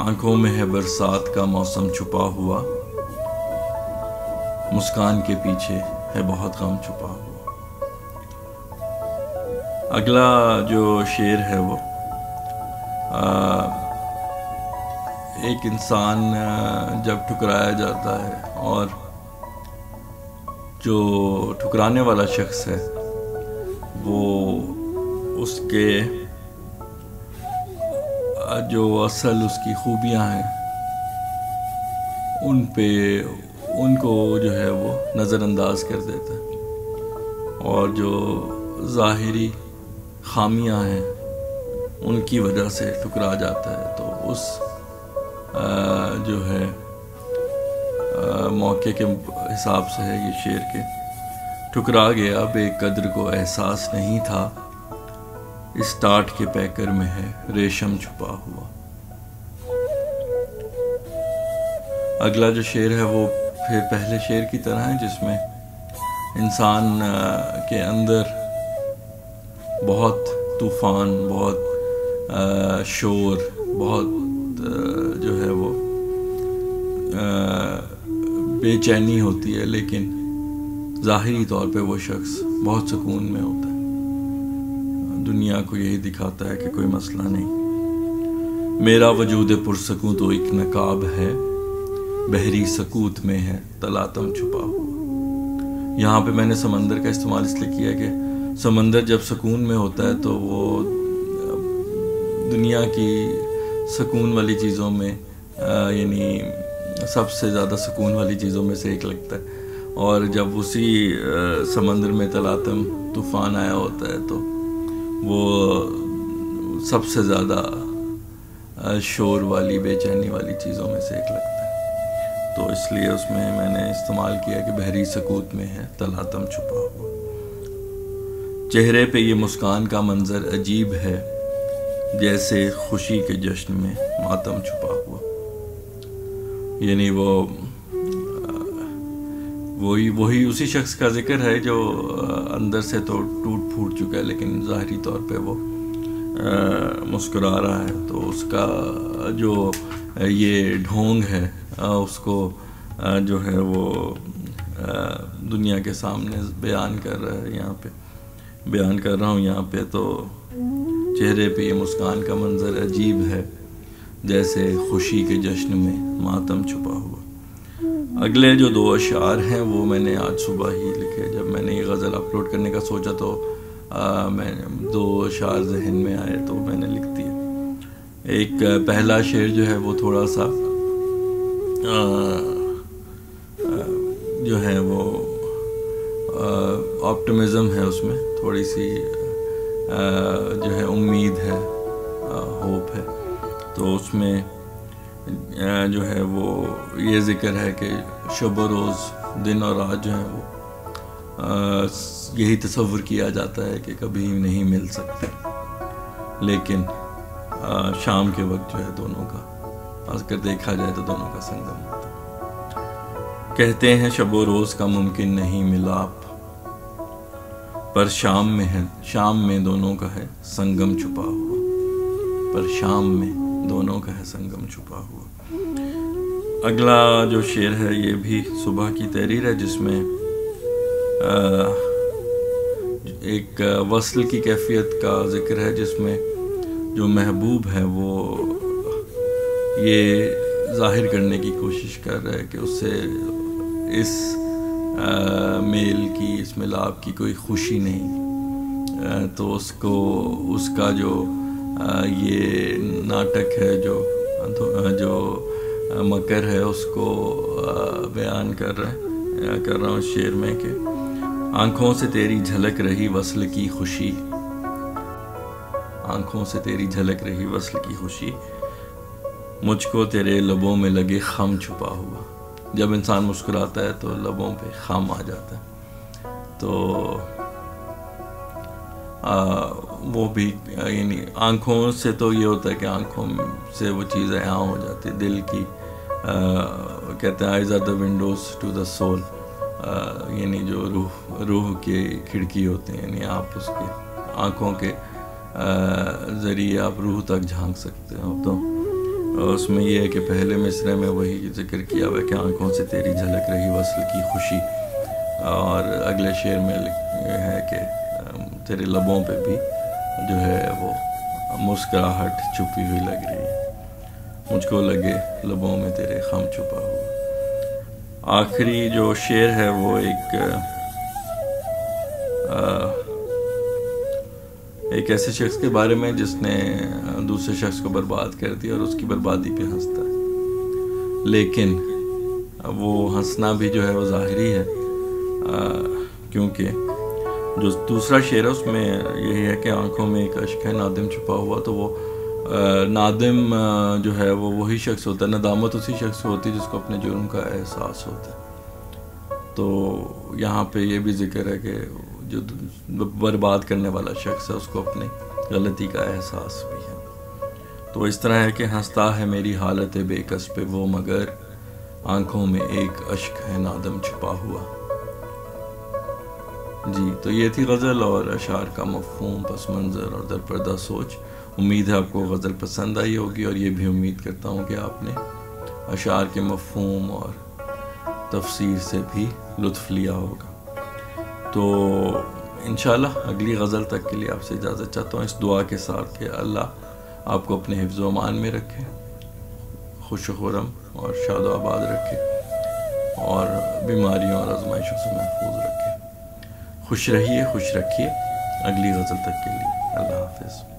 آنکھوں میں ہے برسات کا موسم چھپا ہوا، مسکان کے پیچھے ہے بہت غم چھپا ہوا۔ اگلا جو شعر ہے وہ ایک انسان جب ٹھکرایا جاتا ہے اور جو ٹھکرانے والا شخص ہے وہ اس کے جو اصل اس کی خوبیاں ہیں ان کو جو ہے وہ نظر انداز کر دیتا ہے، اور جو ظاہری خامیاں ہیں ان کی وجہ سے ٹھکرا جاتا ہے۔ تو اس جو ہے موقع کے حساب سے ہے یہ شعر کے: ٹھکرا گیا بے قدر کو احساس نہیں تھا، اس ٹاٹ کے پیکر میں ہے ریشم چھپا ہوا۔ اگلا جو شعر ہے وہ پھر پہلے شعر کی طرح ہے، جس میں انسان کے اندر بہت طوفان، بہت شور، بہت جو ہے وہ بے چینی ہوتی ہے، لیکن ظاہری طور پہ وہ شخص بہت سکون میں ہوتا ہے، دنیا کو یہی دکھاتا ہے کہ کوئی مسئلہ نہیں۔ میرا وجود پرسکون تو ایک نقاب ہے، بحری سکوت میں ہے تلاطم چھپا ہوا۔ یہاں پہ میں نے سمندر کا استعمال اس لیے کیا کہ سمندر جب سکون میں ہوتا ہے تو وہ دنیا کی سکون والی چیزوں میں یعنی سب سے زیادہ سکون والی چیزوں میں سے ایک لگتا ہے، اور جب اسی سمندر میں تلاطم طوفان آیا ہوتا ہے تو وہ سب سے زیادہ شور والی، بے چینی والی چیزوں میں سے ایک لگتا ہے۔ تو اس لیے اس میں نے استعمال کیا کہ بحری سکوت میں ہے تلاطم چھپا ہوا۔ چہرے پہ یہ مسکان کا منظر عجیب ہے، جیسے خوشی کے جشن میں ماتم چھپا ہوا۔ یعنی وہی اسی شخص کا ذکر ہے جو اندر سے تو ٹوٹ پھوٹ چکا ہے، لیکن ظاہری طور پہ وہ مسکرا رہا ہے۔ تو اس کا جو یہ ڈھونگ ہے اس کو جو ہے وہ دنیا کے سامنے بیان کر رہا ہے، یہاں پہ بیان کر رہا ہوں یہاں پہ۔ تو چہرے پہ یہ مسکان کا منظر عجیب ہے، جیسے خوشی کے جشن میں ماتم چھپا ہوا۔ اگلے جو 2 اشعار ہیں وہ میں نے آج صبح ہی لکھے۔ جب میں نے یہ غزل اپلوڈ کرنے کا سوچا تو میں 2 اشعار ذہن میں آئے تو میں نے لکھ دیے۔ ایک پہلا شعر جو ہے وہ تھوڑا سا جو ہے وہ آپٹمزم ہے، اس میں تھوڑی سی جو ہے امید ہے، ہوپ ہے۔ تو اس میں جو ہے وہ یہ ذکر ہے کہ شب و روز، دن اور رات جو ہے وہ یہی تصور کیا جاتا ہے کہ کبھی نہیں مل سکتے، لیکن شام کے وقت جو ہے دونوں کا اگر دیکھا جائے تو دونوں کا سنگم ہوتا ہے۔ کہتے ہیں شب و روز کا ممکن نہیں ملاپ، پر شام میں دونوں کا ہے سنگم چھپا ہوا، پر شام میں دونوں کا ہے سنگم چھپا ہوا۔ اگلا جو شعر ہے یہ بھی صبح کی تحریر ہے، جس میں ایک وصل کی کیفیت کا ذکر ہے، جس میں جو محبوب ہے وہ یہ ظاہر کرنے کی کوشش کر رہا ہے کہ اس سے اس میل کی، اس ملاپ کی کوئی خوشی نہیں۔ تو اس کا جو یہ ناٹک ہے، جو مکر ہے، اس کو بیان کر رہا ہوں شعر میں کہ آنکھوں سے تیری جھلک رہی وصل کی خوشی، آنکھوں سے تیری جھلک رہی وصل کی خوشی، مجھ کو تیرے لبوں میں لگے خم چھپا ہوا۔ جب انسان مسکراتا ہے تو لبوں پہ خم آ جاتا ہے، تو وہ بھی یعنی آنکھوں سے تو یہ ہوتا ہے کہ آنکھوں سے وہ چیزیں عام ہو جاتی، دل کی کہتے ہیں eyes are the windows to the soul, یعنی جو روح کی کھڑکی ہوتی ہیں، یعنی آپ اس کے آنکھوں کے ذریعے آپ روح تک جھانک سکتے ہو۔ تو اس میں یہ ہے کہ پہلے مصرعے میں وہی ذکر کیا ہوا ہے کہ آنکھوں سے تیری جھلک رہی وصل کی خوشی، اور اگلے شعر میں ہے کہ تیرے لبوں پہ بھی جو ہے وہ مسکراہٹ چھپی ہوئی لگ رہی ہے، مجھ کو لگے لبوں میں تیرے خم چھپا ہوا۔ آخری جو شعر ہے وہ ایک ایسے شخص کے بارے میں جس نے دوسرے شخص کو برباد کر دیا اور اس کی بربادی پہ ہنستا ہے، لیکن وہ ہنسنا بھی جو ہے وہ ظاہری ہے، کیونکہ جو دوسرا شعر ہے اس میں یہی ہے کہ آنکھوں میں ایک اشک ہے نادم چھپا ہوا، تو وہ نادم جو ہے وہ وہی شخص ہوتا ہے، ندامت اسی شخص ہوتی ہے جس کو اپنے جرم کا احساس ہوتا ہے۔ تو یہاں پہ یہ بھی ذکر ہے کہ جو برباد کرنے والا شخص ہے اس کو اپنی غلطی کا احساس بھی ہے۔ تو اس طرح ہے کہ ہنستا ہے میری حالت بے کس پہ وہ، مگر آنکھوں میں ایک اشک ہے نادم چھپا ہوا۔ جی تو یہ تھی غزل اور اشعار کا مفہوم، پس منظر اور در پردہ سوچ۔ امید ہے آپ کو غزل پسند آئی ہوگی، اور یہ بھی امید کرتا ہوں کہ آپ نے اشعار کے مفہوم اور تفسیر سے بھی لطف لیا ہوگا۔ تو انشاءاللہ اگلی غزل تک کے لیے آپ سے اجازت چاہتا ہوں، اس دعا کے ساتھ کہ اللہ آپ کو اپنے حفظ و امان میں رکھے، خوش و خرم اور شاد و آباد رکھے، اور بیماریوں اور آزمائشوں سے محفوظ رکھے۔ خوش رہیے، خوش رکھیے۔ اگلی غزل تک کے لیے اللہ حافظ۔